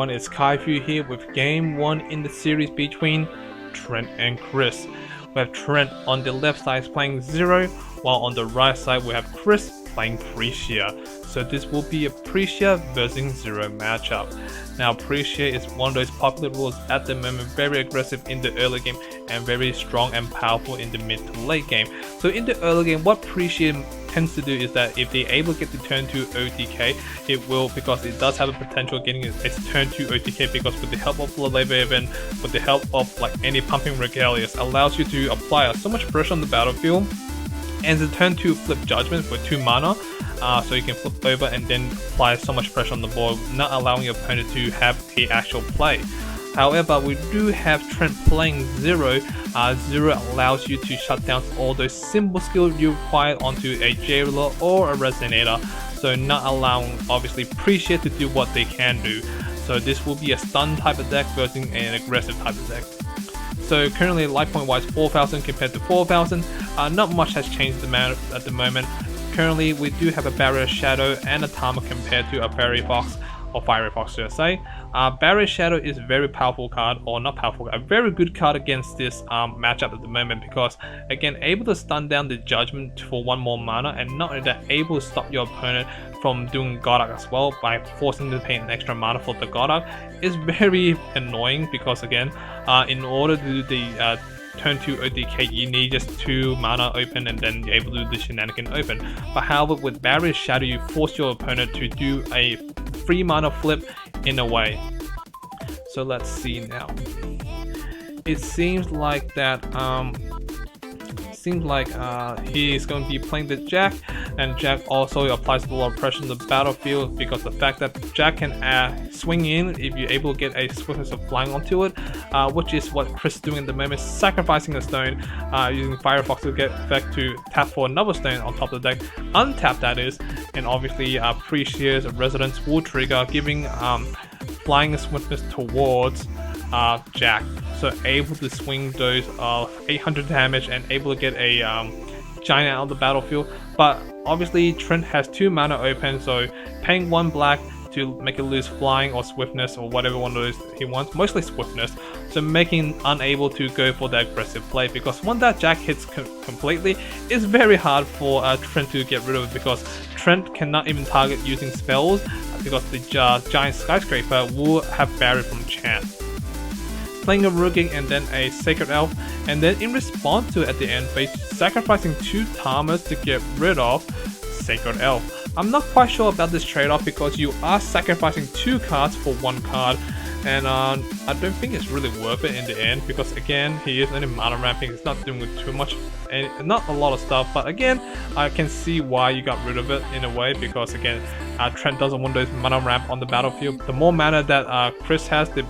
everyone, it's Kaifu here with game 1 in the series between Trent and Chris. We have Trent on the left side playing Zero, while on the right side we have Chris playing Pricia. So this will be a Pricia versus Zero matchup. Now Pricia is one of those popular rules at the moment, very aggressive in the early game and very strong and powerful in the mid to late game. So in the early game, what Pricia tends to do is that if they're able to get to turn 2 OTK, it will, because it does have a potential of getting its turn 2 OTK, because with the help of Leva Event, with the help of like any pumping Regalius, allows you to apply so much pressure on the battlefield, and the turn 2 flip judgment for 2 mana, so you can flip over and then apply so much pressure on the board, not allowing your opponent to have a actual play. However, we do have Trent playing Zero. Zero allows you to shut down all those simple skills you require onto a Jailer or a Resonator, so not allowing obviously Pricia to do what they can do. So this will be a stun type of deck versus an aggressive type of deck. So currently life point wise 4,000 compared to 4,000, not much has changed at the moment. Currently we do have a Barrier Shadow and a Tama compared to a Fairy Fox, or Fiery Fox should I say. Barrier Shadow is a very powerful card, or not powerful, a very good card against this matchup at the moment, because again able to stun down the judgment for 1 more mana, and not only that, able to stop your opponent from doing Godak as well by forcing them to pay an extra mana for the Godak is very annoying, because again in order to do the turn 2 OTK, you need just 2 mana open and then you're able to do the shenanigan open. But however, with Barrier Shadow, you force your opponent to do a 3 mana flip in a way. So let's see now. It seems like that he is going to be playing the Jack, and Jack also applies a lot of pressure on the battlefield, because the fact that Jack can swing in if you're able to get a swiftness of flying onto it, which is what Chris is doing at the moment, sacrificing a stone, using Firefox to get effect to tap for another stone on top of the deck, untap that is, and obviously Precia's Residence will trigger, giving flying swiftness towards Jack, so able to swing those 800 damage and able to get a giant out of the battlefield. But obviously Trent has 2 mana open, so paying 1 black to make it lose flying or swiftness or whatever one of those he wants, mostly swiftness, so making unable to go for the aggressive play, because once that Jack hits completely, it's very hard for Trent to get rid of it, because Trent cannot even target using spells, because the giant skyscraper will have barrier from chance. Playing a Rugging and then a Sacred Elf, and then in response to it at the end phase, sacrificing 2 Tamas to get rid of Sacred Elf. I'm not quite sure about this trade-off, because you are sacrificing 2 cards for 1 card, and I don't think it's really worth it in the end, because again he is only mana ramping, it's not doing too much and not a lot of stuff. But again, I can see why you got rid of it in a way, because again Trent doesn't want those mana ramp on the battlefield. The more mana that Chris has, the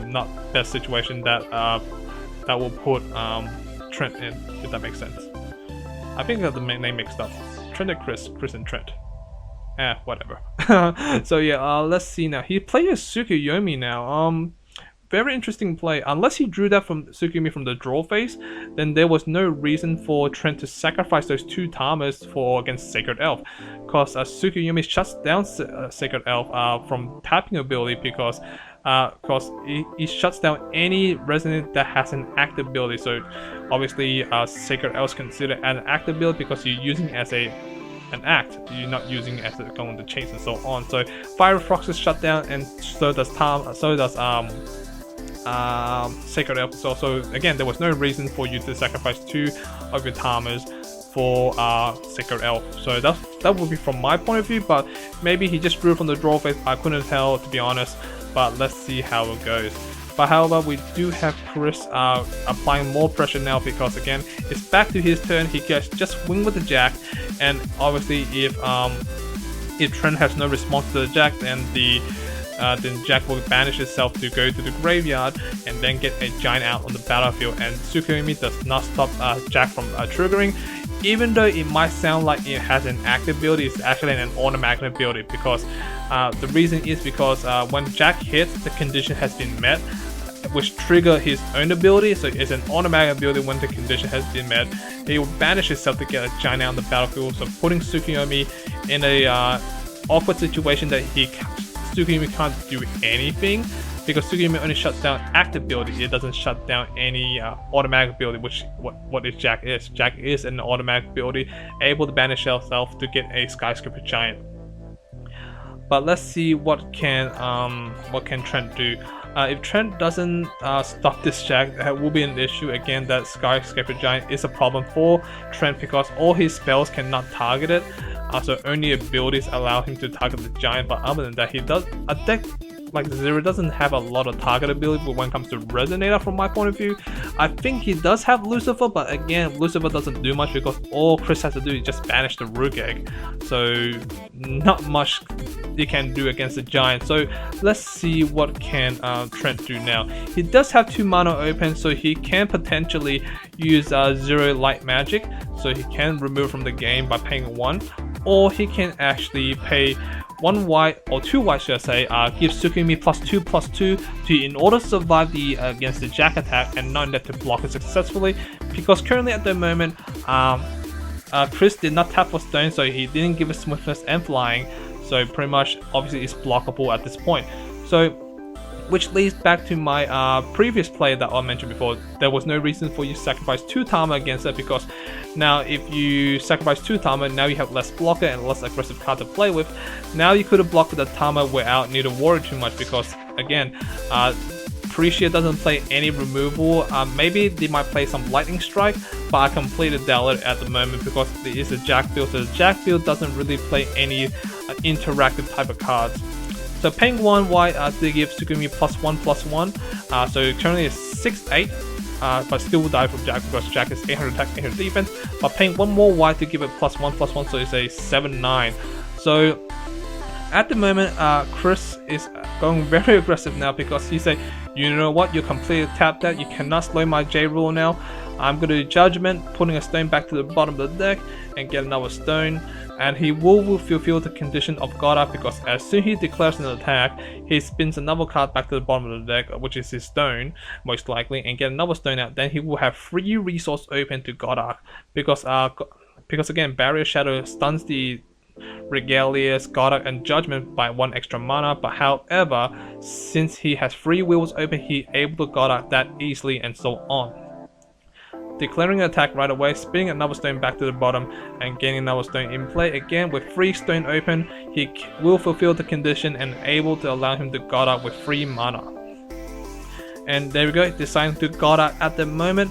not best situation that that will put Trent in, if that makes sense. I think that the name mixed up. Trent and Chris and Trent. Whatever. So yeah, let's see now. He played a Tsukuyomi now. Very interesting play. Unless he drew that from Tsukuyomi from the draw phase, then there was no reason for Trent to sacrifice those 2 Tamas for against Sacred Elf, because Tsukuyomi shuts down Sacred Elf from tapping ability, because he shuts down any resident that has an active ability. So obviously Sacred Elf is considered an active ability because you're using it as an act, you're not using it as a going to chase and so on. So Firefox is shut down, and so does Sacred Elf. So again, there was no reason for you to sacrifice 2 of your Tamas for Sacred Elf. So that would be from my point of view, but maybe he just drew from the draw phase. I couldn't tell, to be honest, but let's see how it goes. But however, we do have Chris applying more pressure now, because again it's back to his turn. He gets just swing with the Jack, and obviously if Trent has no response to the Jack, then Jack will banish itself to go to the graveyard and then get a giant out on the battlefield, and Tsukuyomi does not stop Jack from triggering. Even though it might sound like it has an active ability, it's actually an automatic ability, because the reason is because when Jack hits, the condition has been met, which trigger his own ability. So it's an automatic ability when the condition has been met. It will banish itself to get a giant out on the battlefield, so putting Tsukuyomi in a awkward situation that he Tsugumi can't do anything, because Tsugumi only shuts down active ability. It doesn't shut down any automatic ability, which what is Jack is. Jack is an automatic ability, able to banish yourself to get a Skyscraper Giant. But let's see what can Trent do. If Trent doesn't stop this Jack, that will be an issue. Again, that Skyscraper Giant is a problem for Trent because all his spells cannot target it. So only abilities allow him to target the Giant. But other than that, he does a deck like Zero doesn't have a lot of target ability when it comes to Resonator from my point of view. I think he does have Lucifer, but again, Lucifer doesn't do much because all Chris has to do is just banish the Rook Egg. So not much he can do against the Giant. So let's see what can Trent do now. He does have 2 mana open, so he can potentially use Zero Light Magic, so he can remove from the game by paying 1, or he can actually pay 1 white or 2 white, should I say, give Tsugumi +2/+2 to in order to survive the against the Jack attack and not net to block it successfully, because currently at the moment Chris did not tap for stone, so he didn't give us swiftness and flying, so pretty much obviously it's blockable at this point. So which leads back to my previous play that I mentioned before. There was no reason for you to sacrifice 2 Tama against it, because now if you sacrifice 2 Tama, now you have less blocker and less aggressive card to play with. Now you could have blocked the Tama without need to worry too much, because again, Pricia doesn't play any removal. Maybe they might play some Lightning Strike, but I completely doubt it at the moment because there is a Jack build, so the Jack build doesn't really play any interactive type of cards. So paying 1 white to give Tsugumi +1/+1, so currently it's 6/8, but still will die from Jack because Jack is 800 attack, 800 defense. But paying 1 more white to give it +1/+1, so it's a 7/9. So at the moment, Chris is going very aggressive now because he said, you know what, you're completely tapped out, you cannot slow my J rule now. I'm going to do Judgment, putting a stone back to the bottom of the deck and get another stone. And he will fulfill the condition of Goddard because as soon as he declares an attack, he spins another card back to the bottom of the deck, which is his stone, most likely, and get another stone out. Then he will have free resource open to Goddard because again, Barrier Shadow stuns the Regalius, Goddard, and Judgment by 1 extra mana. But however, since he has free wheels open, he able to Goddard that easily and so on. Declaring an attack right away, spinning another stone back to the bottom and getting another stone in play. Again, with free stone open, he will fulfill the condition and able to allow him to Goddard with free mana. And there we go, deciding to Goddard at the moment.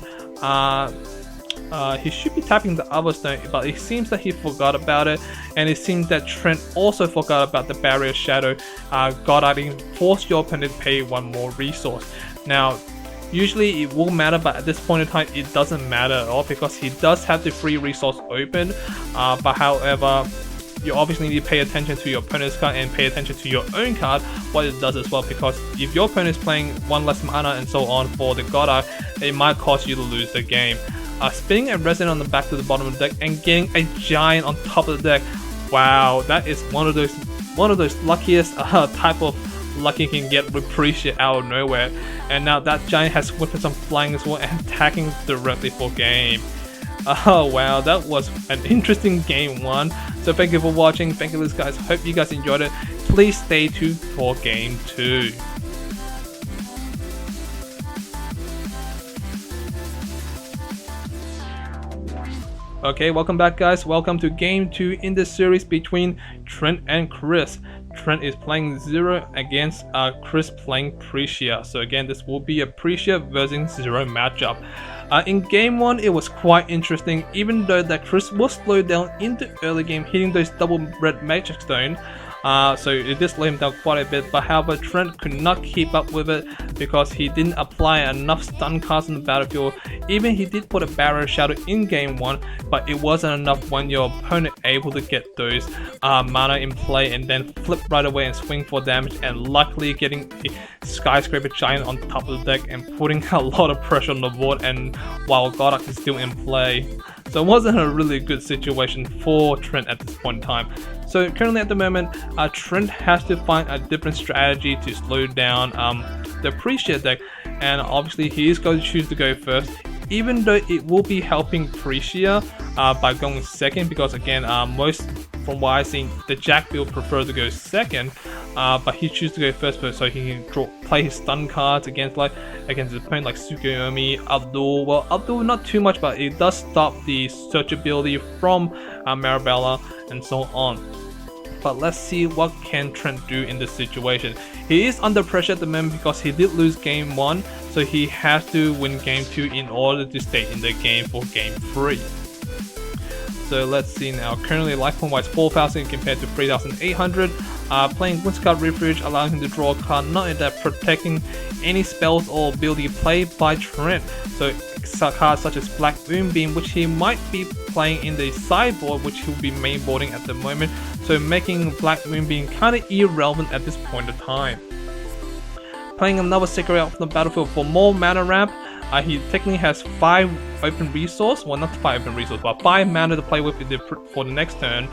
He should be tapping the other stone, but it seems that he forgot about it, and it seems that Trent also forgot about the Barrier Shadow. Goddarding force your opponent to pay 1 more resource. Now, usually it will matter, but at this point in time it doesn't matter at all because he does have the free resource open. But however, you obviously need to pay attention to your opponent's card and pay attention to your own card, what it does as well, because if your opponent is playing 1 less mana and so on for the Goddard, it might cause you to lose the game. Spinning a Resident on the back to the bottom of the deck and getting a Giant on top of the deck. Wow, that is one of those luckiest type of lucky you can get with Pricia out of nowhere. And now that Giant has weapons on flying as well and attacking directly for game. Oh wow, that was an interesting game 1. So thank you for watching, thank you guys, hope you guys enjoyed it. Please stay tuned for game 2. Okay, welcome back guys, welcome to game 2 in this series between Trent and Chris. Trent is playing Zero against Chris playing Pricia. So again, this will be a Pricia versus Zero matchup. In game 1, it was quite interesting, even though that Chris was slowed down in the early game, hitting those double red magic stone. So it did slow him down quite a bit, but however Trent could not keep up with it because he didn't apply enough stun cards in the battlefield. Even he did put a Barrier Shadow in game 1, but it wasn't enough when your opponent able to get those mana in play and then flip right away and swing for damage, and luckily getting the Skyscraper Giant on top of the deck and putting a lot of pressure on the board, and while Goddard is still in play. So it wasn't a really good situation for Trent at this point in time. So currently at the moment, Trent has to find a different strategy to slow down the Pricia deck, and obviously he is going to choose to go first, even though it will be helping Pricia by going second, because again, most from what I've seen, the Jack build prefers to go second. but he chooses to go first person so he can play his stun cards against his opponent like Tsukuyomi, Abdul. Well, Abdul not too much, but it does stop the search ability from Marabella and so on. But let's see what can Trent do in this situation. He is under pressure at the moment because he did lose game 1, so he has to win game 2 in order to stay in the game for game 3. So let's see now. Currently life point wise 4,000 compared to 3,800. Playing Winter Card Refuge, allowing him to draw a card, not only that, protecting any spells or ability played by Trent. So cards such as Black Moonbeam, which he might be playing in the sideboard, which he'll be mainboarding at the moment, so making Black Moonbeam kind of irrelevant at this point in time. Playing another Sacred Elf from the battlefield for more mana ramp. He technically has 5 open resource, well not 5 open resource, but 5 mana to play with for the next turn.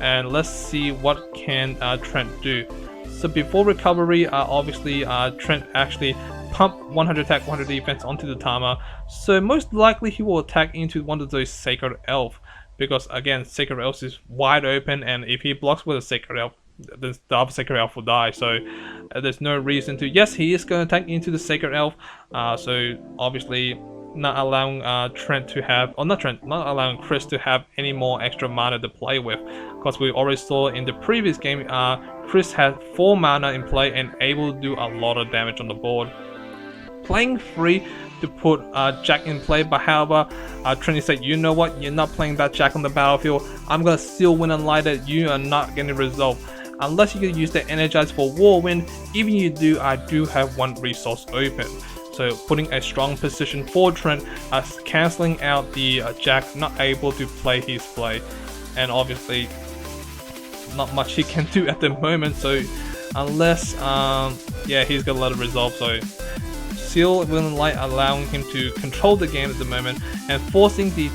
And let's see what can Trent do. So before recovery, obviously Trent actually pumped 100 attack, 100 defense onto the Tama. So most likely he will attack into one of those Sacred Elf, because again Sacred Elf is wide open, and if he blocks with a Sacred Elf, the other Sacred Elf will die. So there's no reason to. Yes, he is going to attack into the Sacred Elf. So obviously not allowing Trent to have, or not allowing Chris to have any more extra mana to play with, because we already saw in the previous game Chris had 4 mana in play and able to do a lot of damage on the board. Playing free to put Jack in play, but however Trent said, you know what, you're not playing that Jack on the battlefield, I'm gonna still win and light it, you are not getting resolved unless you can use the Energize for Whirlwind. Even you do, I do have 1 resource open. So putting a strong position for Trent, cancelling out the Jack not able to play his play, and obviously not much he can do at the moment. So unless yeah, he's got a lot of resolve. So Seal Will and Light allowing him to control the game at the moment and forcing the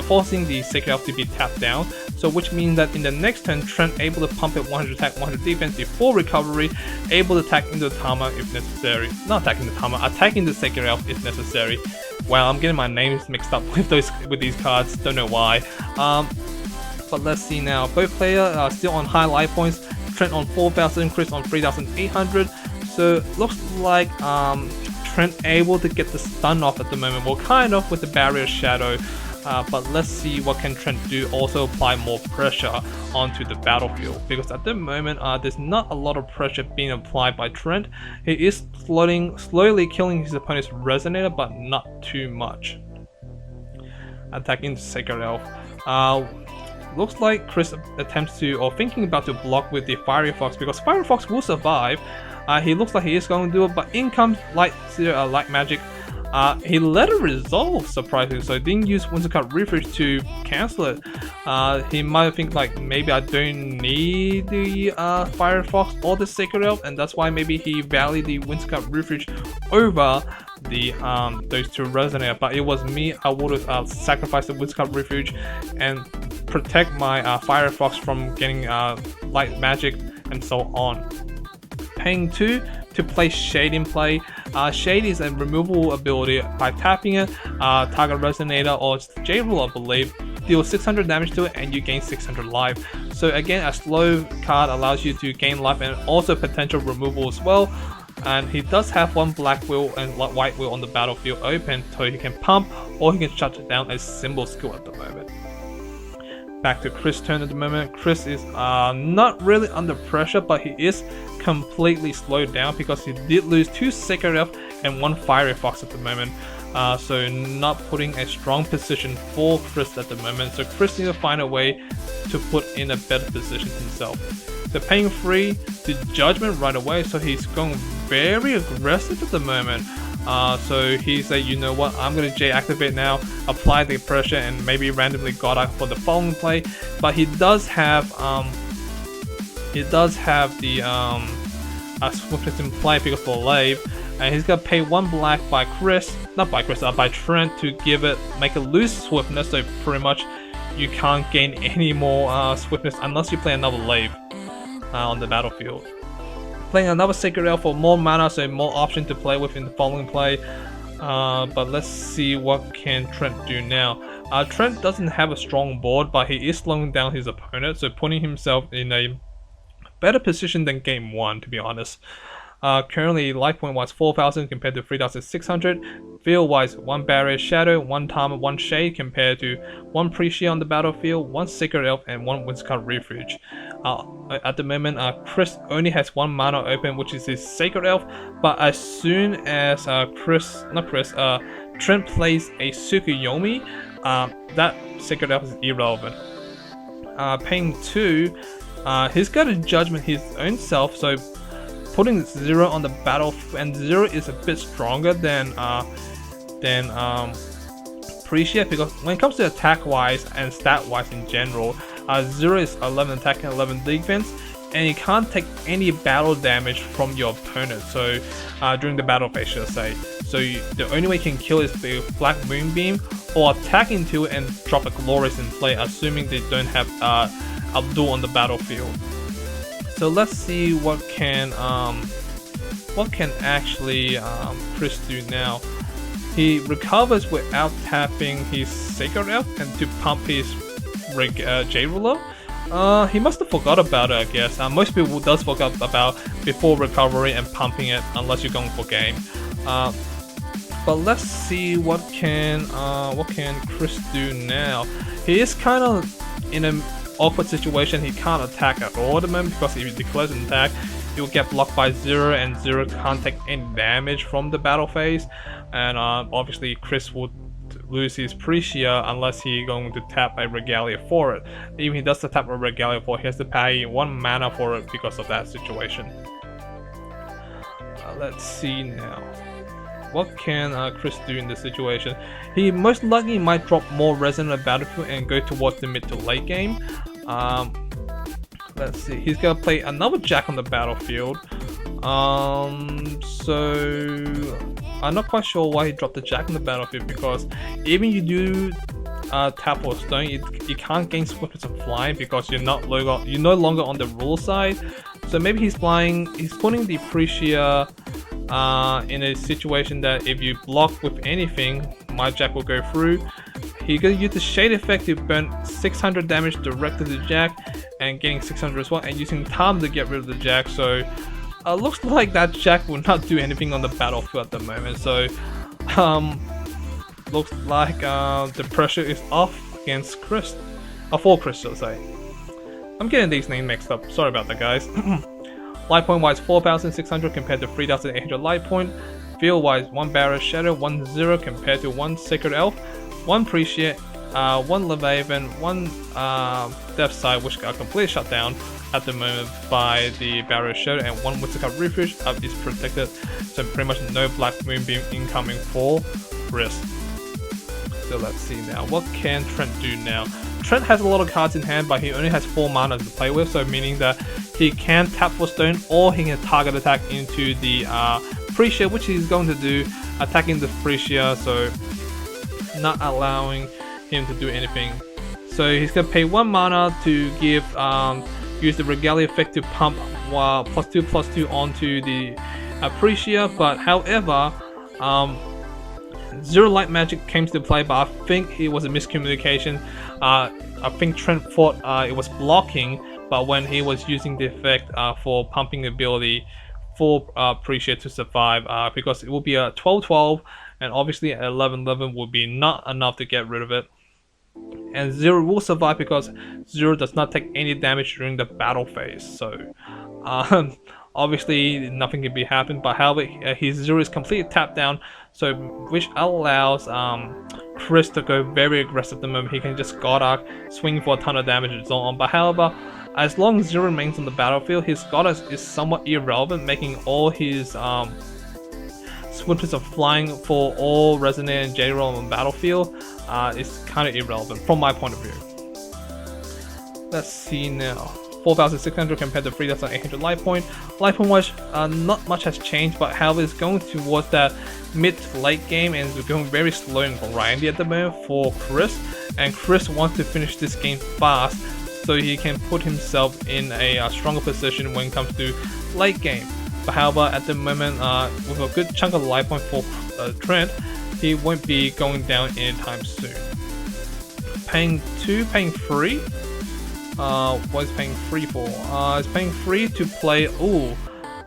forcing the Sacred Elf to be tapped down. So which means that in the next turn, Trent able to pump it 100 attack, 100 defense before recovery, able to attack into the Tama if necessary. Not attacking the Tama, attacking the Sacred Elf if necessary. Wow, I'm getting my names mixed up with these cards, don't know why. But let's see now. Both players are still on high life points. Trent on 4,000, Chris on 3,800. So looks like Trent able to get the stun off at the moment. Well, kind of with the Barrier Shadow. But let's see what can Trent do. Also apply more pressure onto the battlefield, because at the moment there's not a lot of pressure being applied by Trent. He is slowly killing his opponent's Resonator, but not too much. Attacking the Sacred Elf. Looks like Chris attempts to, or thinking about to block with the Fiery Fox, because Fiery Fox will survive. He looks like he is going to do it, but in comes Light Magic. He let it resolve, surprisingly, so he didn't use Winter Card Refuge to cancel it. He might think like, maybe I don't need the Firefox or the Sacred Elf, and that's why maybe he valued the Winter Card Refuge over the those 2 Resonator. But it was me, I would have sacrificed the Winter Card Refuge and protect my Firefox from getting Light Magic and so on. Paying 2 to play Shade in play. Shade is a removable ability. By tapping it, target Resonator or J-Rule, I believe, deals 600 damage to it and you gain 600 life. So again, a slow card allows you to gain life and also potential removal as well. And he does have 1 Black Wheel and White Wheel on the battlefield open, so he can pump or he can shut it down as symbol skill at the moment. Back to Chris' turn at the moment. Chris is not really under pressure, but he is completely slowed down because he did lose 2 Sacred Elf and 1 Fiery Fox at the moment. So not putting a strong position for Chris at the moment. So Chris needs to find a way to put in a better position himself. They're paying 3 to Judgment right away, so he's going very aggressive at the moment. So he said, you know what, I'm going to J activate now, apply the pressure, and maybe randomly got out for the following play. But he does have the Swiftness in play because of the Lave, and he's going to pay 1 black by Trent to make it lose Swiftness. So pretty much you can't gain any more Swiftness unless you play another Lave on the battlefield. Playing another Sacred Elf for more mana, so more option to play with in the following play. But let's see what can Trent do now. Trent doesn't have a strong board, but he is slowing down his opponent, so putting himself in a better position than game 1, to be honest. Currently, life point wise 4,000 compared to 3,600. Field wise, 1 Barrier Shadow, 1 Time, 1 Shade compared to 1 Pricia on the battlefield, 1 Sacred Elf, and 1 Windscarred Refuge. At the moment, Chris only has 1 mana open, which is his Sacred Elf. But as soon as Trent plays a Tsukuyomi, that Sacred Elf is irrelevant. Paying 2, he's got to judgment his own self, so putting 0 on the battle, and 0 is a bit stronger than Pricia, because when it comes to attack wise and stat wise in general, 0 is 11 attack and 11 defense, and you can't take any battle damage from your opponent. So during the battle phase, should I say. So the only way you can kill is the Black Moonbeam or attack into it and drop a Glorious in play, assuming they don't have Abdul on the battlefield. So let's see what can actually Chris do now. He recovers without tapping his Sacred Elf and to pump his J-Ruler. He must have forgot about it, I guess. Most people does forget about before recovery and pumping it, unless you're going for game. But let's see what can Chris do now. He is kind of in an awkward situation. He can't attack at all at the moment, because if he declares an attack, he will get blocked by 0, and 0 can't take any damage from the battle phase. And obviously Chris would lose his Pricia unless he's going to tap a Regalia for it. Even if he does tap a Regalia for it, he has to pay 1 mana for it because of that situation. Let's see now. What can Chris do in this situation? He most likely might drop more Resin on the battlefield and go towards the mid to late game. Let's see. He's gonna play another Jack on the battlefield. So I'm not quite sure why he dropped the Jack on the battlefield, because even you do tap or stone, you can't gain Swiftness of Flying because you're no longer on the rule side. So maybe he's putting the Pricia in a situation that if you block with anything, my Jack will go through. He gonna use the Shade effect to burn 600 damage directly to the Jack, and getting 600 as well, and using Time to get rid of the Jack. So looks like that Jack will not do anything on the battlefield at the moment. So looks like the pressure is off against Chris, for Chris, should I say. I'm getting these names mixed up. Sorry about that, guys. Life point wise 4,600 compared to 3,800 life point. Field wise 1 Barrier Shadow, 1 0 compared to 1 Sacred Elf, 1 Pricia, 1 Leviathan, 1 Death Side, which got completely shut down at the moment by the Barrier Shadow, and 1 Windscarred Refuge is protected. So pretty much no Black Moonbeam incoming for Chris. So let's see now. What can Trent do now? Trent has a lot of cards in hand, but he only has 4 mana to play with, so meaning that he can tap for stone, or he can target attack into the Pricia, which he's going to do, attacking the Pricia, so not allowing him to do anything. So he's going to pay 1 mana to give use the Regalia effect to pump +2/+2 onto the Pricia, but however 0 light magic came to play, but I think it was a miscommunication. I think Trent thought it was blocking, but when he was using the effect for pumping ability for Pricia to survive, because it will be a 12/12, and obviously 11/11 will be not enough to get rid of it. And 0 will survive because 0 does not take any damage during the battle phase. So obviously nothing can be happened, but however his 0 is completely tapped down, so which allows Chris to go very aggressive at the moment. He can just God Arc, swing for a ton of damage and so on. But however, as long as 0 remains on the battlefield, his God Arc is somewhat irrelevant, making all his Swiftness of Flying for all Resonate and J-Roll on the battlefield is kind of irrelevant from my point of view. Let's see now. 4,600 compared to 3,800 life point. Life point wise, not much has changed, but however it's going towards that mid to late game, and it's going very slow and grindy at the moment for Chris. And Chris wants to finish this game fast so he can put himself in a stronger position when it comes to late game. But however, at the moment, with a good chunk of life point for Trent, he won't be going down anytime soon. Paying 2, paying 3. What is paying 3 for? It's paying 3 to play. Ooh.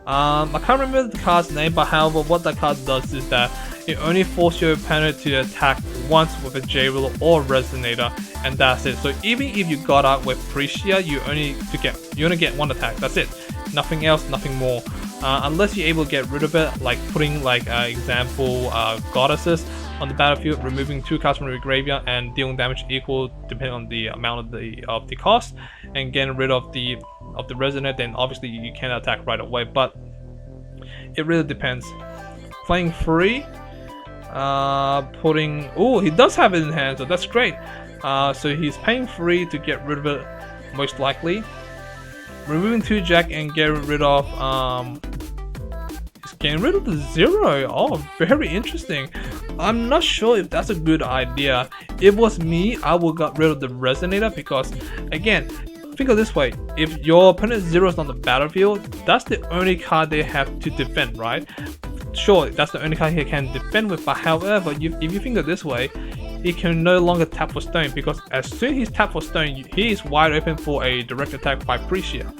I can't remember the card's name, but however, what that card does is that it only forces your opponent to attack once with a J-Ruler or Resonator, and that's it. So even if you got out with Pricia, you only get one attack. That's it. Nothing else, nothing more. Unless you're able to get rid of it, like putting example Goddesses on the battlefield, removing 2 cards from your graveyard and dealing damage equal depending on the amount of the cost, and getting rid of the Resonator, then obviously you can attack right away. But it really depends. Playing free, putting he does have it in hand, so that's great. So he's paying 3 to get rid of it, most likely. Removing 2 Jack and getting rid of getting rid of the 0. Oh, very interesting. I'm not sure if that's a good idea. If it was me, I would got rid of the Resonator, because again, think of this way: if your opponent's 0 is on the battlefield, that's the only card they have to defend, right? Sure, that's the only card he can defend with, but however, if you think of this way, he can no longer tap for stone, because as soon as he's tapped for stone, he is wide open for a direct attack by Pricia,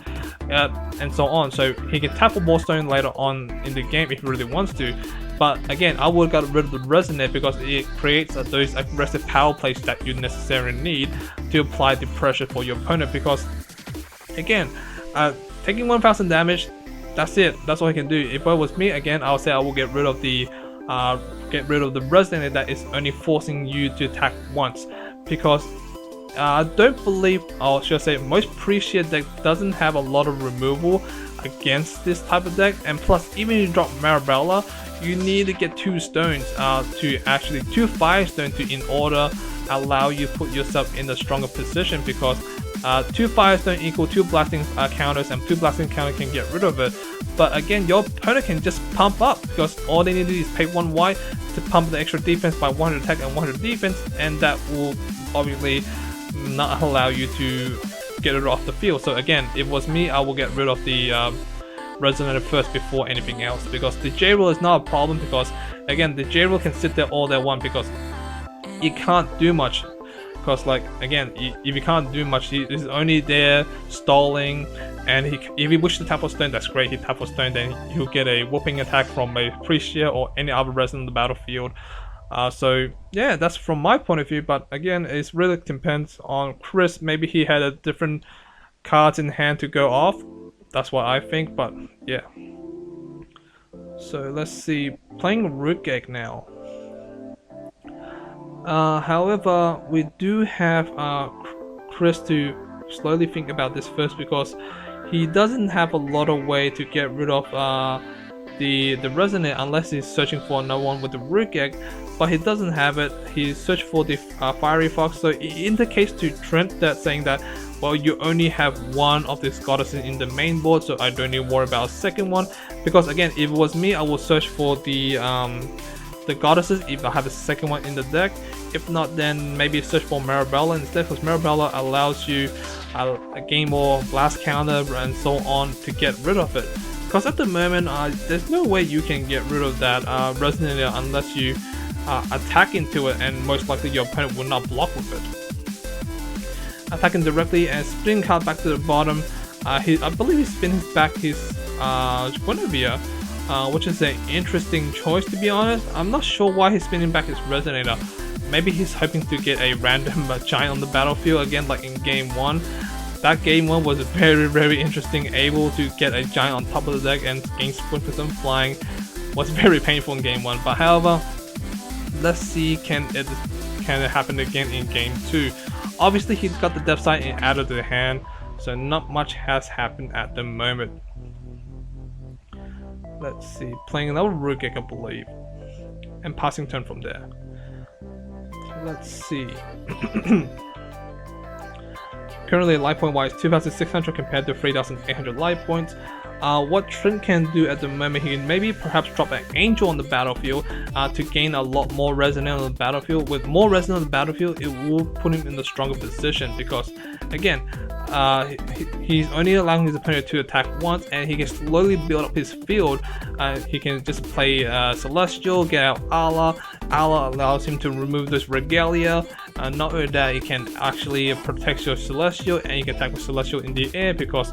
and so on. So he can tap for more stone later on in the game if he really wants to. But again, I would have got rid of the Resonate, because it creates those aggressive power plays that you necessarily need to apply the pressure for your opponent. Because again, taking 1000 damage, that's it. That's all he can do. If it was me, again, I would say I will get rid of the Resonator that is only forcing you to attack once, because I don't believe, or should I say, most Pricia deck doesn't have a lot of removal against this type of deck. And plus, even if you drop Marabella, you need to get 2 stones to actually 2 fire stones to in order allow you put yourself in a stronger position, because 2 Firestone equal 2 blasting counters, and 2 blasting counters can get rid of it. But again, your opponent can just pump up, because all they need to do is pay 1 white to pump the extra defense by 100 attack and 100 defense, and that will obviously not allow you to get it off the field. So again, if it was me, I will get rid of the Resonator first before anything else, because the J-Roll is not a problem, because again, the J-Roll can sit there all they want, because it can't do much. Because like, again, if he can't do much, he is only there stalling, and if he wishes to tap for stone, that's great. He tap for stone, then he'll get a whooping attack from a Pricia or any other resident on the battlefield. So yeah, that's from my point of view. But again, it really depends on Chris. Maybe he had a different cards in hand to go off. That's what I think. But yeah. So let's see, playing Root Egg now. However, we do have Chris to slowly think about this first, because he doesn't have a lot of way to get rid of the Resonate unless he's searching for another one with the Root Egg, but he doesn't have it. He's searched for the Fiery Fox, so it indicates to Trent that saying that, well, you only have 1 of these goddesses in the main board, so I don't need to worry about a second one. Because again, if it was me, I would search for the goddesses if I have a second one in the deck. If not, then maybe search for Marabella instead, because Marabella allows you a game more blast counter and so on to get rid of it. Because at the moment, there's no way you can get rid of that Resonator unless you attack into it, and most likely your opponent will not block with it. Attacking directly and spinning card back to the bottom. I believe he spins back his Guinevere, which is an interesting choice, to be honest. I'm not sure why he's spinning back his Resonator. Maybe he's hoping to get a random giant on the battlefield again, like in game 1. That game 1 was very interesting, able to get a giant on top of the deck and gain sprinters and flying. Was very painful in game 1, but however, let's see, can it happen again in game 2. Obviously, he's got the depth side and added to the hand, so not much has happened at the moment. Let's see, playing another Root Egg, I believe, and passing turn from there. Let's see. Currently, life point wise, 2,600 compared to 3,800 life points. What Trent can do at the moment, he can maybe perhaps drop an Angel on the battlefield to gain a lot more resonance on the battlefield. With more resonance on the battlefield, it will put him in a stronger position, because again, he's only allowing his opponent to attack once, and he can slowly build up his field. He can just play Celestial, get out Ala. Ala allows him to remove this Regalia, Not only that, it can actually protect your Celestial, and you can attack with Celestial in the air because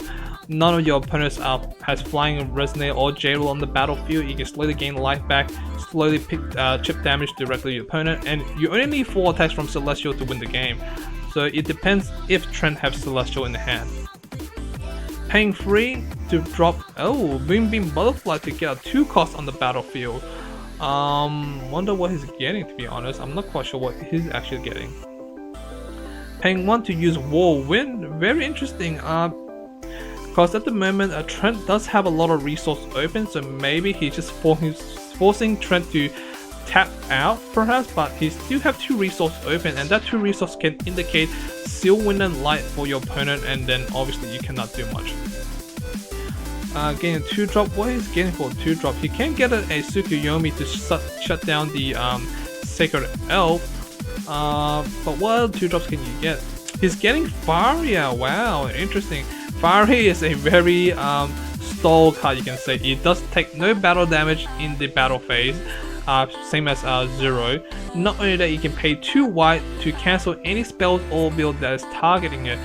none of your opponents has Flying, Resonate, or J-Roll on the battlefield. You can slowly gain life back, slowly chip damage directly to your opponent, and you only need 4 attacks from Celestial to win the game. So it depends if Trent has Celestial in the hand. Paying 3 to drop Moonbeam Butterfly to get a 2 cost on the battlefield. Wonder what he's getting, to be honest. I'm not quite sure what he's actually getting. Paying 1 to use Whirlwind, very interesting. Because at the moment Trent does have a lot of resources open, so maybe he's just forcing Trent to tap out perhaps, but he still have 2 resources open, and that 2 resources can indicate Seal, Wind and Light for your opponent, and then obviously you cannot do much. Getting a 2-drop, what he's getting for a 2-drop, he can get a Tsukuyomi to shut down the Sacred Elf, but what other 2-drops can you get? He's getting Faria, wow, interesting. Faria is a very stall card, you can say. It does take no battle damage in the battle phase, same as Zero. Not only that, you can pay 2 white to cancel any spells or build that is targeting it.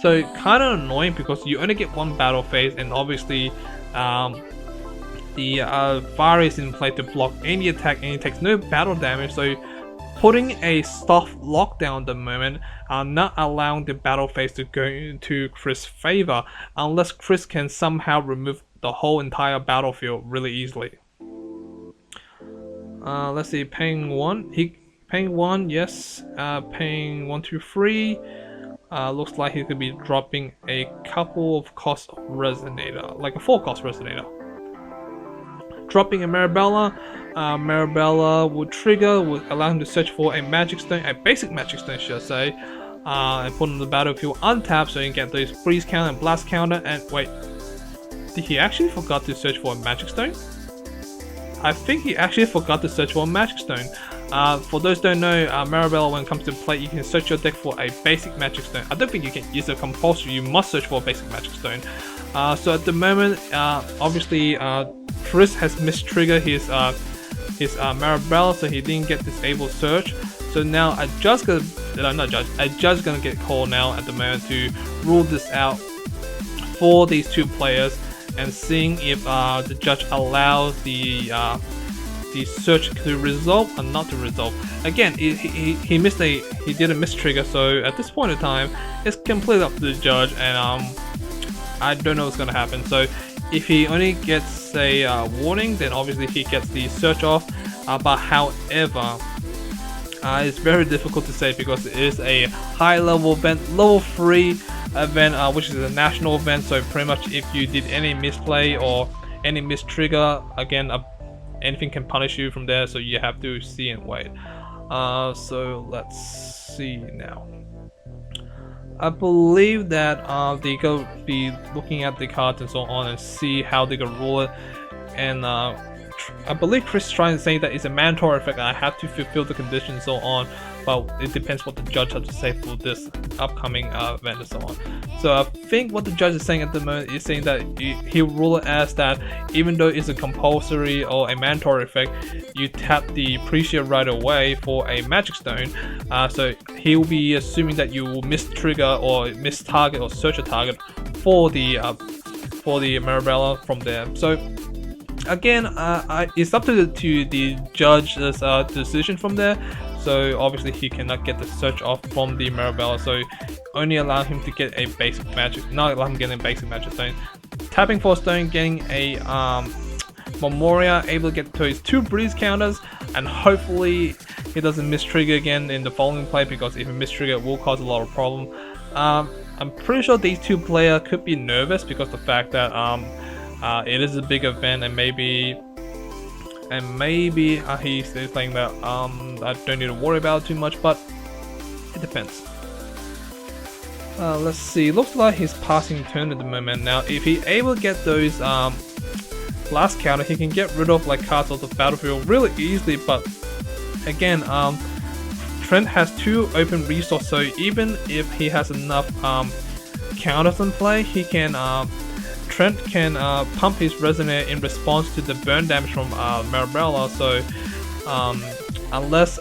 So kind of annoying because you only get 1 battle phase, and obviously the Fire is in play to block any attack, and it takes no battle damage. So putting a soft lockdown at the moment, not allowing the battle phase to go into Chris' favor unless Chris can somehow remove the whole entire battlefield really easily. Let's see, paying 1. Paying 1, yes. Paying 1, 2, 3. Looks like he could be dropping a couple of cost Resonator, like a 4-cost Resonator. Dropping a Marabella. Marabella would trigger, would allow him to search for a Magic Stone, a basic Magic Stone should I say, and put on the battlefield untapped so you can get those freeze counter and blast counter. And wait, did he actually forgot to search for a Magic Stone? I think he actually forgot to search for a Magic Stone. For those who don't know, Marabella, when it comes to play, you can search your deck for a basic Magic Stone. I don't think you can use a compulsory, you must search for a basic Magic Stone. So at the moment, obviously Chris has mistriggered his Marabella, so he didn't get disable search. So now a judge gonna get called now at the moment to rule this out for these 2 players, and seeing if the judge allows the search to resolve or not to resolve. Again, he did a mistrigger, so at this point in time, it's completely up to the judge, and I don't know what's gonna happen. So if he only gets a warning, then obviously he gets the search off. But however, it's very difficult to say because it is a high level event, level 3 event, which is a national event. So pretty much if you did any misplay or any mistrigger, again, anything can punish you from there. So you have to see and wait. So let's see now. I believe that they go be looking at the cards and so on and see how they can rule it. And I believe Chris is trying to say that it's a mandatory effect and I have to fulfill the conditions and so on, but it depends what the judge has to say for this upcoming event and so on. So I think what the judge is saying at the moment is saying that he'll rule it as that even though it's a compulsory or a mandatory effect, you tap the Pricia right away for a Magic Stone. So he'll be assuming that you will miss trigger or miss target or search a target for the Marabella from there. So again, it's up to the judge's decision from there. So obviously he cannot get the search off from the Marabella, so only allow him to get a basic magic, not allow him getting a basic Magic Stone. Tapping for a stone, getting a Memoria, able to get to his 2 breeze counters, and hopefully he doesn't mistrigger again in the following play, because if he mistrigger it will cause a lot of problem. I'm pretty sure these 2 players could be nervous because of the fact that it is a big event, and maybe he's saying that I don't need to worry about it too much, but it depends. Let's see, looks like he's passing turn at the moment. Now if he able to get those blast counter, he can get rid of like cards off the battlefield really easily, but again, Trent has 2 open resources, so even if he has enough counters in play, he can Trent can pump his Resonate in response to the burn damage from Marabella. So unless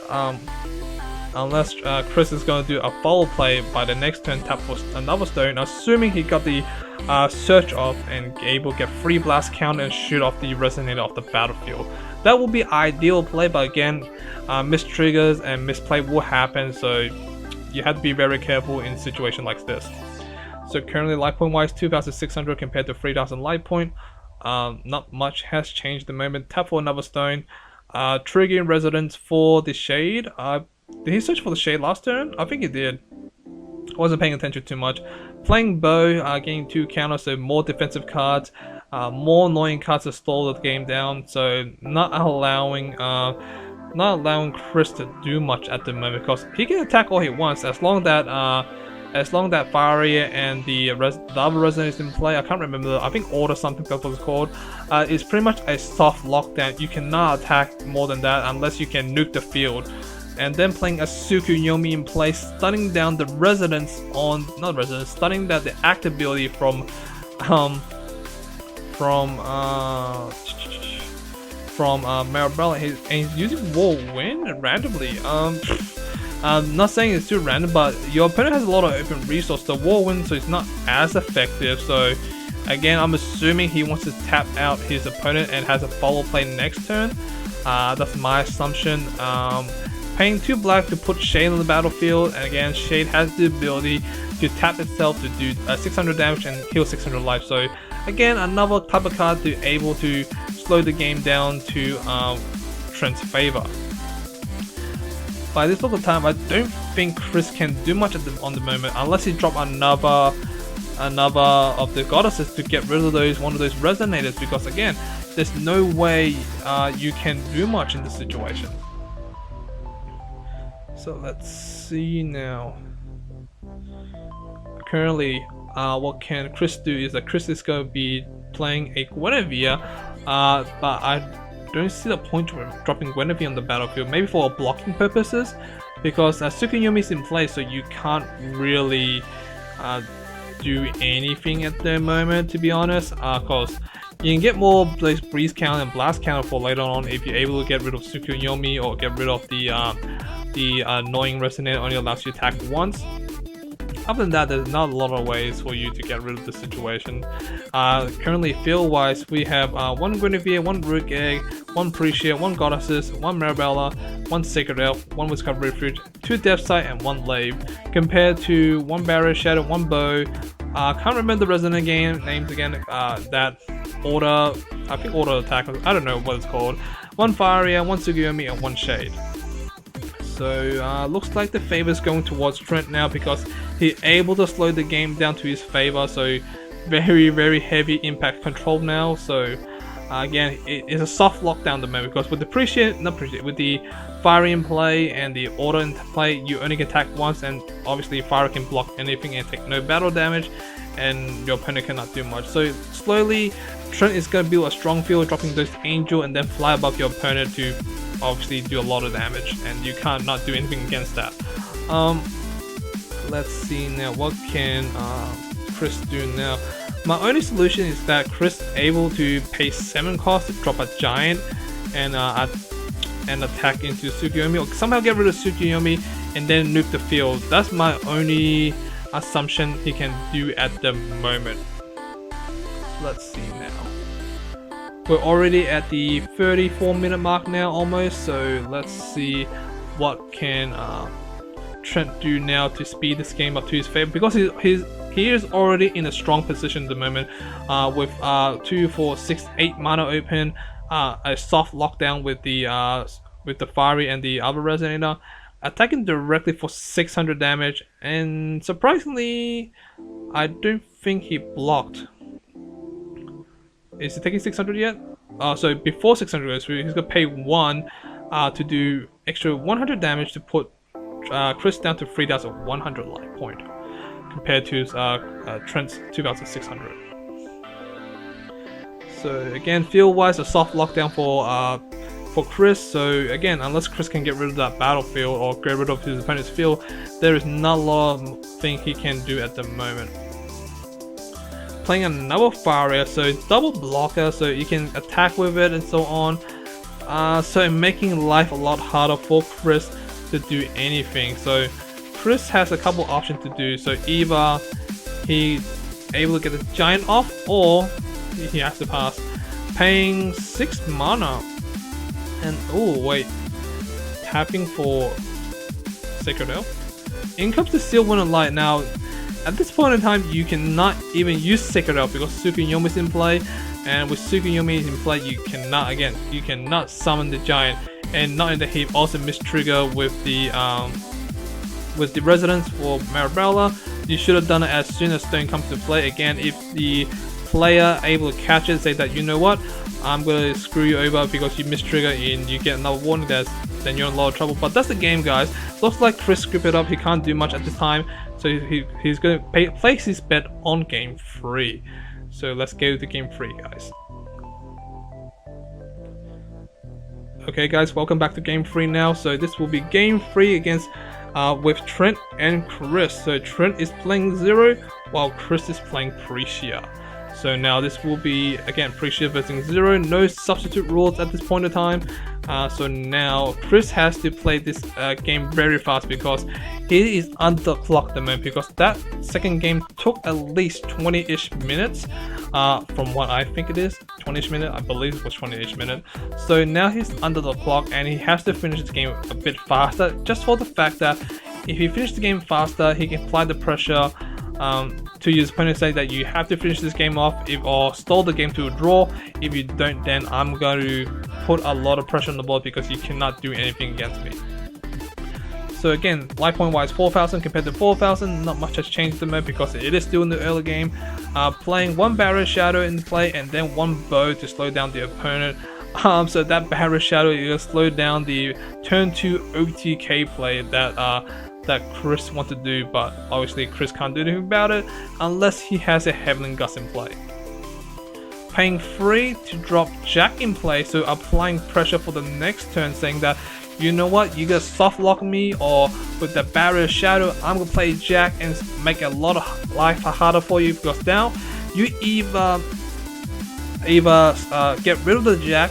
unless Chris is going to do a follow play by the next turn, tap for another stone, assuming he got the search off and able to get free blast count and shoot off the resonator off the battlefield. That will be ideal play, but again, missed triggers and misplay will happen, so you have to be very careful in a situation like this. So currently life point wise, 2,600 compared to 3,000 life point. Not much has changed at the moment. Tap for another stone. Triggering residence for the shade. Did he search for the shade last turn? I think he did. Wasn't paying attention too much. Playing Bo, getting 2 counters, so more defensive cards, more annoying cards to slow the game down. So not allowing Chris to do much at the moment, because he can attack all he wants as long that Fiery and the other resident is in play. I can't remember. I think Order something that was called. It's pretty much a soft lockdown. You cannot attack more than that unless you can nuke the field. And then playing a Tsukuyomi in play, stunning down the residents on stunning down the active ability from Marabella, and he's using Whirlwind randomly. I'm not saying it's too random, but your opponent has a lot of open resource, the Whirlwind, so it's not as effective. So again, I'm assuming he wants to tap out his opponent and has a follow play next turn. That's my assumption. Paying 2 black to put Shade on the battlefield, and again, Shade has the ability to tap itself to do 600 damage and heal 600 life. So again, another type of card to able to slow the game down to Trent's favor. By this look of time, I don't think Chris can do much on the moment unless he drop another of the goddesses to get rid of one of those resonators, because again, there's no way you can do much in this situation. So let's see now. Currently, what can Chris do is that Chris is going to be playing a Guinevere, but I don't see the point of dropping Guinevere on the battlefield. Maybe for blocking purposes, because Tsukuyomi is in play, so you can't really do anything at the moment, to be honest. Cause you can get more breeze count and blast count for later on if you're able to get rid of Tsukuyomi or get rid of the annoying resonator only allows you to attack once. Other than that, there's not a lot of ways for you to get rid of the situation. Currently, field wise, we have 1 Guinevere, 1 Rook Egg, 1 Pricia, 1 Goddesses, 1 Marabella, 1 Sacred Elf, 1 Whiskered Refuge, 2 Depth Sight, and 1 Lave, compared to 1 Barrier Shadow, 1 Bow. Can't remember the resident names again. That Order, I think Order Attack, I don't know what it's called. 1 Fiery, 1 Tsukuyomi, and 1 Shade. So looks like the favor is going towards Trent now, because he's able to slow the game down to his favor. So very heavy impact control now. So again, it's a soft lockdown at the moment, because with the with the Fire in play and the Order in play, you only can attack once, and obviously Fire can block anything and take no battle damage, and your opponent cannot do much. So slowly, Trent is going to build a strong field, dropping those Angel and then fly above your opponent to obviously do a lot of damage, and you can't not do anything against that. Let's see now, what can Chris do now? My only solution is that Chris able to pay 7 cost to drop a giant and attack into Tsukuyomi, or somehow get rid of Tsukuyomi and then nuke the field. That's my only assumption he can do at the moment. Let's see now. We're already at the 34-minute mark now almost, so let's see what can Trent do now to speed this game up to his favor, because he is already in a strong position at the moment with 2, 4, 6, 8 mana open, a soft lockdown with the Fiery and the other Resonator, attacking directly for 600 damage, and surprisingly, I don't think he blocked. Is he taking 600 yet? So before 600 goes through, he's gonna pay 1 to do extra 100 damage to put Chris down to 3,100 life point, compared to Trent's 2,600. So again, field wise, a soft lockdown for Chris. So again, unless Chris can get rid of that battlefield or get rid of his opponent's field, there is not a lot of thing he can do at the moment. Playing another Fire, so it's double blocker, so you can attack with it and so on. So making life a lot harder for Chris. to do anything. So Chris has a couple options to do. So either he's able to get the giant off, or he has to pass, paying 6 mana. And oh wait, tapping for Sacred Elf. In comes the Silver and Light. Now, at this point in time, you cannot even use Sacred Elf because Tsukuyomi is in play, and with Tsukuyomi in play, you cannot summon the giant, and not in the heap. Also miss trigger with the Residence for Marabella. You should have done it as soon as Stone comes to play. Again, if the player able to catch it, say that, you know what, I'm gonna screw you over because you miss trigger and you get another warning, then you're in a lot of trouble. But that's the game, guys. Looks like Chris scripted it up. He can't do much at this time, so he's gonna place his bet on game 3. So let's go to game 3, guys. Okay, guys, welcome back to game 3 now. So this will be game 3 against with Trent and Chris. So Trent is playing 0 while Chris is playing Pricia. So now this will be, again, Pricia versus 0, no substitute rules at this point in time. So now Chris has to play this game very fast because he is under the clock at the moment, because that second game took at least 20-ish minutes, from what I think it is, 20-ish minute, I believe it was 20-ish minute. So now he's under the clock and he has to finish the game a bit faster, just for the fact that if he finishes the game faster, he can apply the pressure to his opponent, say that you have to finish this game off or stall the game to a draw. If you don't, then I'm going to put a lot of pressure on the board because you cannot do anything against me. So again, life point wise, 4,000 compared to 4,000, not much has changed at the moment because it is still in the early game. Playing 1 Barrier Shadow in play and then 1 Bow to slow down the opponent. So that Barrier Shadow will slow down the turn 2 OTK play that Chris wants to do, but obviously Chris can't do anything about it unless he has a Heavenly Gust in play. Paying 3 to drop Jack in play, so applying pressure for the next turn, saying that, you know what, you gotta soft lock me, or with the Barrier Shadow, I'm gonna play Jack and make a lot of life harder for you, because now you either get rid of the Jack,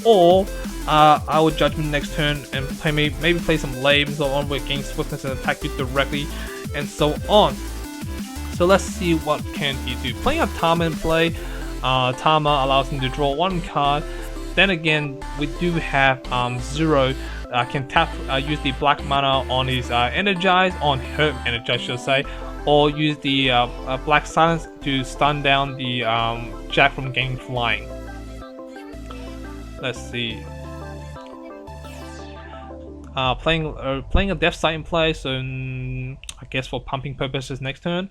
or I will Judgment next turn and maybe play some Labs or on with gain Swiftness and attack you directly, and so on. So let's see what can he do. Playing a Tama in play, Tama allows him to draw 1 card. Then again, we do have 0 can tap, use the black mana on his Energize, on her Energize should say, or use the Black Silence to stun down the Jack from gaining flying. Let's see. Playing a Death Sight in play, so I guess for pumping purposes next turn.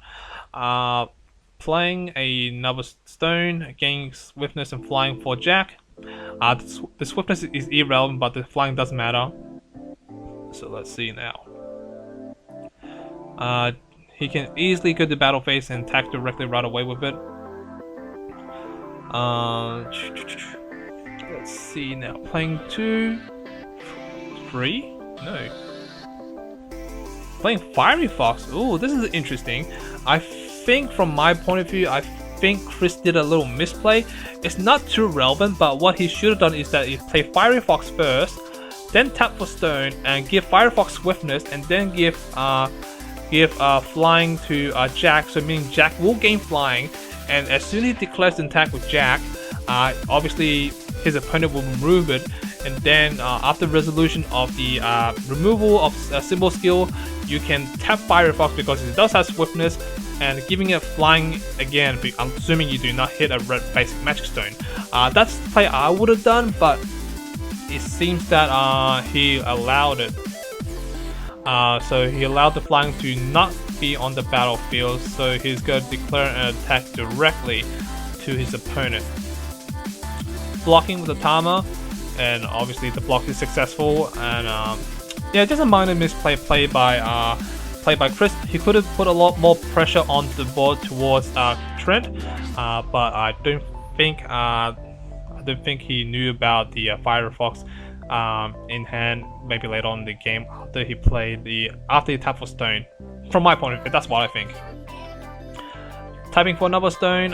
Playing another Stone, gaining Swiftness and Flying for Jack. The Swiftness is irrelevant, but the Flying does matter. So let's see now. He can easily go to battle phase and attack directly right away with it. Let's see now. Playing 2, 3? No. Playing Fiery Fox. Ooh, this is interesting. I think from my point of view, I think Chris did a little misplay. It's not too relevant, but what he should have done is that he played Fiery Fox first, then tap for Stone and give Fiery Fox Swiftness, and then give Flying to Jack, so meaning Jack will gain Flying, and as soon as he declares an attack with Jack, obviously his opponent will remove it, and then after resolution of the removal of symbol skill, you can tap Fiery Fox because it does have Swiftness, and giving it Flying again. I'm assuming you do not hit a red basic Magic Stone. That's the play I would have done, but it seems that he allowed it. So he allowed the Flying to not be on the battlefield, so he's going to declare an attack directly to his opponent. Blocking with the Tama, and obviously the block is successful, and yeah, just a minor misplay played by Chris. He could have put a lot more pressure on the board towards Trent, but I don't think he knew about the Firefox in hand. Maybe later on in the game after he tapped for Stone. From my point of view, that's what I think. Tapping for another Stone.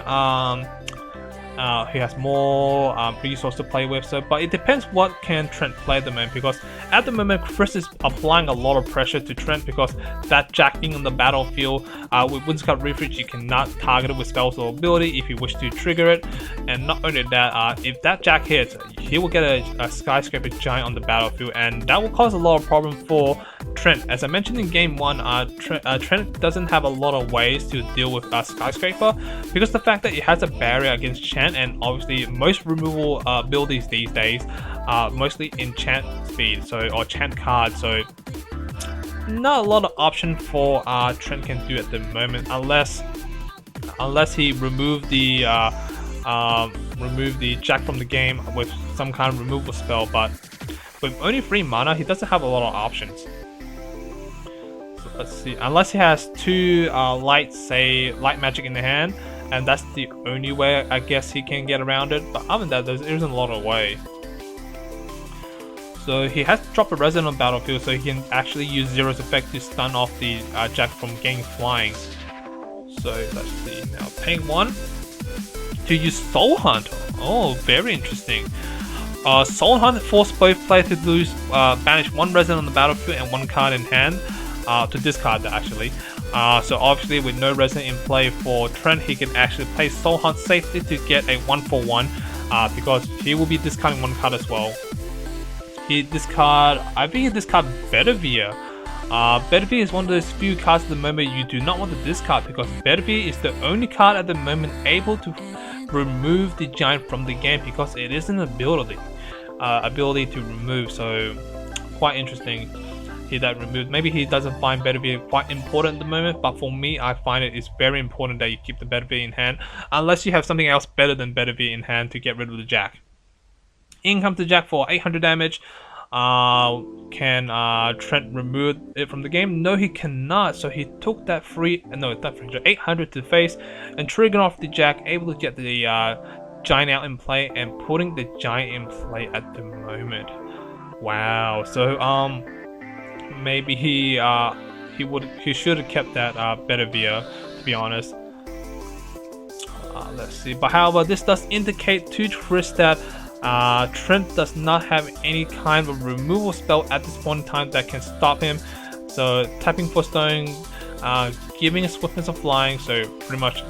He has more resources to play with. So, but it depends what can Trent play at the moment, because at the moment Chris is applying a lot of pressure to Trent because that Jack being on the battlefield with Windscard Refresh, you cannot target it with spells or ability if you wish to trigger it. And not only that, if that Jack hits, he will get a Skyscraper Giant on the battlefield, and that will cause a lot of problem for Trent. As I mentioned in game 1, Trent doesn't have a lot of ways to deal with Skyscraper because the fact that it has a barrier against Chant, and obviously most removal abilities these days are mostly enchant speed, or chant cards, so not a lot of option for Trent can do at the moment, unless he remove the Jack from the game with some kind of removal spell. But with only 3 mana, he doesn't have a lot of options. So let's see, unless he has 2 light magic in the hand, and that's the only way I guess he can get around it. But other than that, there isn't a lot of way. So he has to drop a Resident on battlefield so he can actually use Zero's effect to stun off the Jack from getting flying. So let's see, now paying 1 to use Soul Hunt. Oh, very interesting. Soul Hunt forced both players to lose, banish 1 Resident on the battlefield and 1 card in hand, to discard that actually. So obviously with no Resident in play for Trent, he can actually play Soul Hunt safely to get a 1-for-1, because he will be discarding 1 card as well. I think he discard Bedivere. Bedivere is one of those few cards at the moment you do not want to discard, because Bedivere is the only card at the moment able to remove the Giant from the game, because it is an ability to remove. So quite interesting. That removed. Maybe he doesn't find Bedivere quite important at the moment, but for me, I find it is very important that you keep the Bedivere in hand, unless you have something else better than Bedivere in hand to get rid of the Jack. In comes the Jack for 800 damage. Can Trent remove it from the game? No, he cannot. So he took that 800 to face and triggered off the Jack, able to get the Giant out in play and putting the Giant in play at the moment. Wow. So maybe he should have kept that Bedivere, to be honest. Let's see. But however, this does indicate to Chris that Trent does not have any kind of removal spell at this point in time that can stop him. So tapping for stone, giving a swiftness of flying. So pretty much,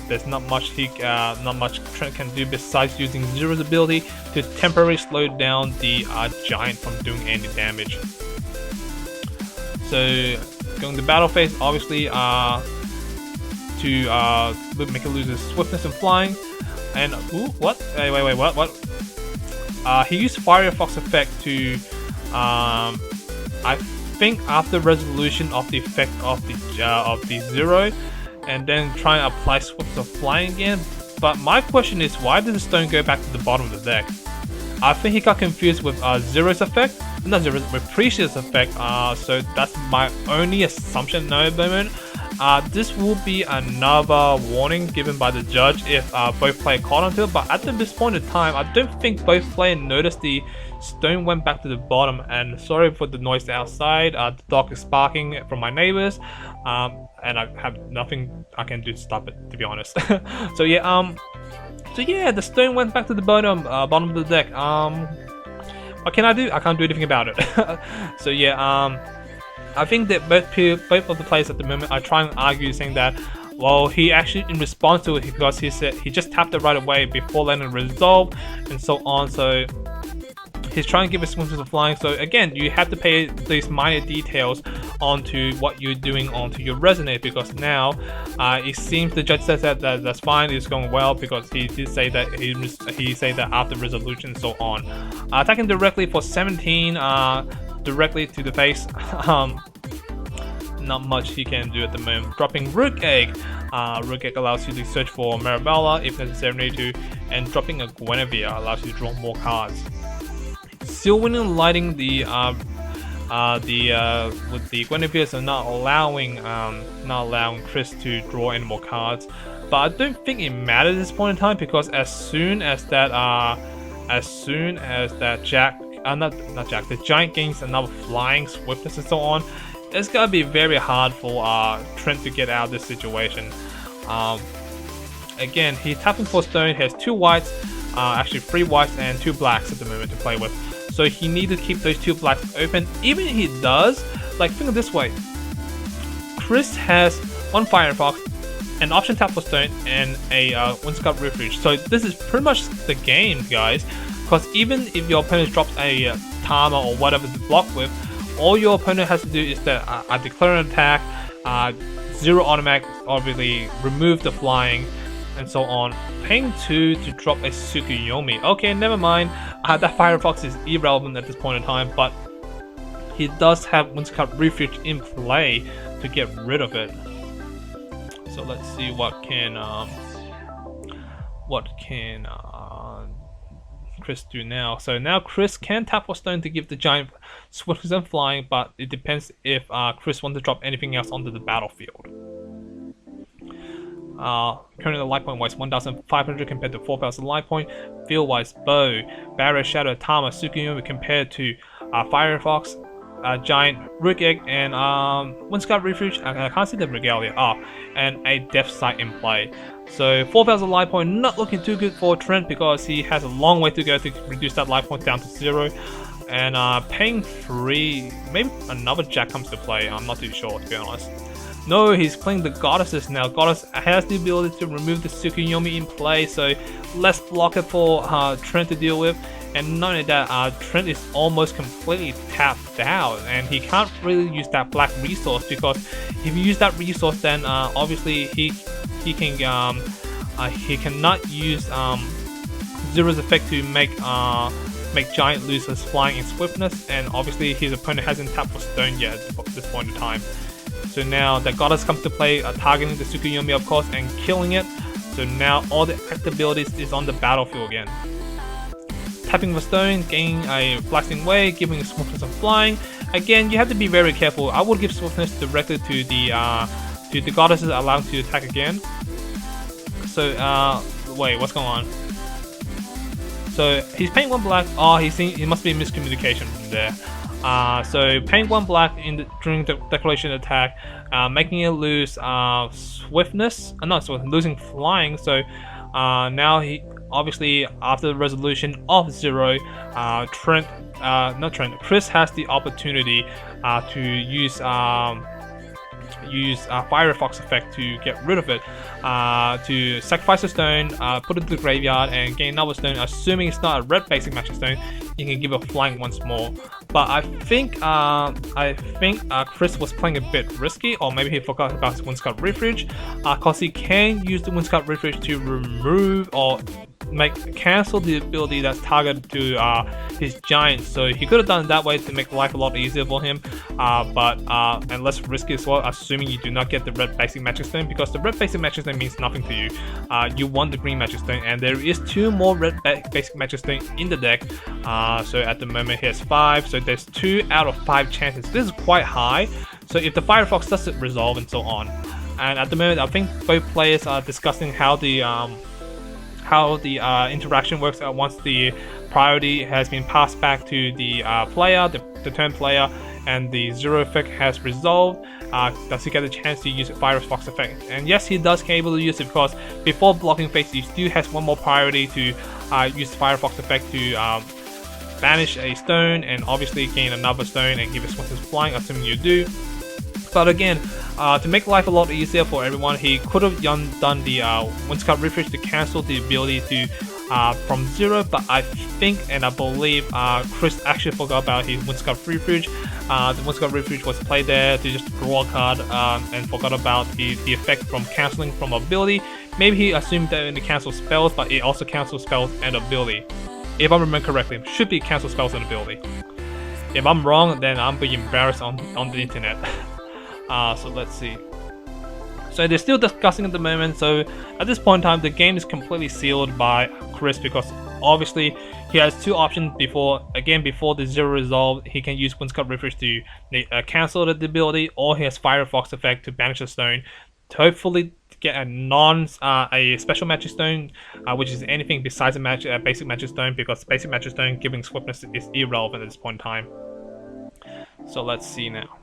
there's not much Trent can do besides using Zero's ability to temporarily slow down the Giant from doing any damage. So going to battle phase, obviously, to make it lose his swiftness and flying. And what? Wait, what? He used Firefox effect to, I think after resolution of the effect of the Zero, and then try and apply swiftness of flying again. But my question is, why did the stone go back to the bottom of the deck? I think he got confused with Zero's effect, not Zero's, with Pricia's effect. So that's my only assumption at the moment. This will be another warning given by the judge if both players caught onto it, but at this point in time, I don't think both players noticed the stone went back to the bottom. And sorry for the noise outside, the dog is barking from my neighbors, and I have nothing I can do to stop it, to be honest. So yeah, the stone went back to the bottom of the deck. What can I do? I can't do anything about it. So yeah, I think that both of the players at the moment are trying to argue, saying that, well, he actually, in response to it, because he said he just tapped it right away before letting it resolve and so on. So he's trying to give a swiftness of flying. So again, you have to pay these minor details onto what you're doing onto your resonate, because now it seems the judge says that that's fine, it's going well, because he did say that he said that after resolution and so on. Attacking directly for 17. Directly to the face. Not much he can do at the moment. Dropping Rook Egg. Rook Egg allows you to search for Marabella if necessary to, and dropping a Guinevere allows you to draw more cards. Still winning lighting the with the Guinevere, so not allowing Chris to draw any more cards. But I don't think it matters at this point in time, because as soon as that Jack, the Giant gains another flying swiftness and so on, it's gonna be very hard for Trent to get out of this situation. again, he's tapping for stone. He has 2 whites, actually 3 whites and 2 blacks at the moment to play with. So he needs to keep those 2 blacks open. Even if he does, like, think of this way. Chris has 1 Firefox, an option tap for stone, and a Windscarf Refuge. So this is pretty much the game, guys. Because even if your opponent drops a Tama or whatever to block with, all your opponent has to do is that declare an attack, 0 automatic, obviously remove the flying, and so on. Paying 2 to drop a Tsukuyomi. Okay, never mind. That Firefox is irrelevant at this point in time, but he does have Windscarf Refuge in play to get rid of it. So let's see what can Chris do now. So now Chris can tap for stone to give the giant swiftness and flying, but it depends if Chris wants to drop anything else onto the battlefield. Currently the life point wise 1,500 compared to 4,000 life point. Field wise, Bo, Barrier, Shadow, Tama, Tsukuyomi compared to Firefox, Giant, Rook Egg, and Windscarf Refuge. I can't see the Regalia. And a Death Sight in play. So 4,000 life point not looking too good for Trent because he has a long way to go to reduce that life point down to 0. And paying 3, maybe another Jack comes to play. I'm not too sure, to be honest. No, he's playing the Goddesses now. Goddess has the ability to remove the Tsukuyomi in play, so less blocker for Trent to deal with. And not only that, Trent is almost completely tapped out, and he can't really use that black resource because if you use that resource, then obviously he cannot use Zero's effect to make Giant lose his flying and swiftness, and obviously his opponent hasn't tapped for stone yet at this point in time. So now the Goddess comes to play, targeting the Tsukuyomi of course and killing it. So now all the active abilities is on the battlefield again. Tapping for stone, gaining a blasting wave, giving swiftness and flying. Again, you have to be very careful. I would give swiftness directly to the Goddesses, allowing to attack again. So wait, what's going on? So he's paying 1 black. Oh, he must be miscommunication from there. So paying 1 black during the declaration attack, making it lose swiftness. Losing flying. So now he obviously after the resolution of 0, Chris has the opportunity to use Firefox effect to get rid of it, to sacrifice a stone, put it to the graveyard, and gain another stone. Assuming it's not a red basic magic stone, you can give a flying once more. But I think Chris was playing a bit risky, or maybe he forgot about his Windscarf Refuge, because he can use the Windscarf Refuge to remove or cancel the ability that's targeted to his giant. So he could have done it that way to make life a lot easier for him, and less risky as well, assuming you do not get the red basic magic stone, because the red basic magic stone means nothing to you. You want the green magic stone, and there is 2 more red basic magic stone in the deck. So at the moment he has 5, so there's 2 out of 5 chances. This is quite high, so if the Firefox doesn't resolve and so on. And at the moment I think both players are discussing how the interaction works once the priority has been passed back to the player, the turn player, and the 0 effect has resolved. Does he get a chance to use the Firefox effect? And yes, he does able to use it, because before blocking phase he still has 1 more priority to use the Firefox effect to banish a stone and obviously gain another stone and give it swiftness flying, assuming you do. But again, to make life a lot easier for everyone, he could have done the Windscarf Refuge to cancel the ability to from 0, but I think and I believe Chris actually forgot about his Windscarf Refuge. The Windscarf Refuge was played there to just draw a card, and forgot about the effect from cancelling from ability. Maybe he assumed that it cancels spells, but it also cancels spells and ability. If I remember correctly, it should be cancel spells and ability. If I'm wrong, then I'm being embarrassed on the internet. So let's see. So they're still discussing at the moment. So at this point in time, the game is completely sealed by Chris, because obviously he has 2 options before the 0 resolve. He can use Windscarf Refuge to cancel the ability, or he has Firefox effect to banish a stone to hopefully get a special magic stone, which is anything besides a basic magic stone, because basic magic stone giving swiftness is irrelevant at this point in time. So let's see now.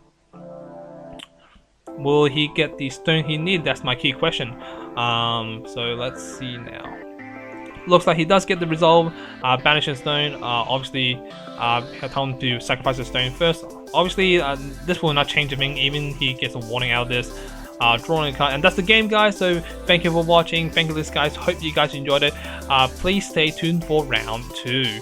Will he get the stone he needs? That's my key question. So let's see now. Looks like he does get the resolve, banish a stone. Obviously, tell him to sacrifice a stone first. Obviously, this will not change a thing, even he gets a warning out of this. Drawing a card, and that's the game, guys. So thank you for watching. Thank you, guys. Hope you guys enjoyed it. Please stay tuned for round 2.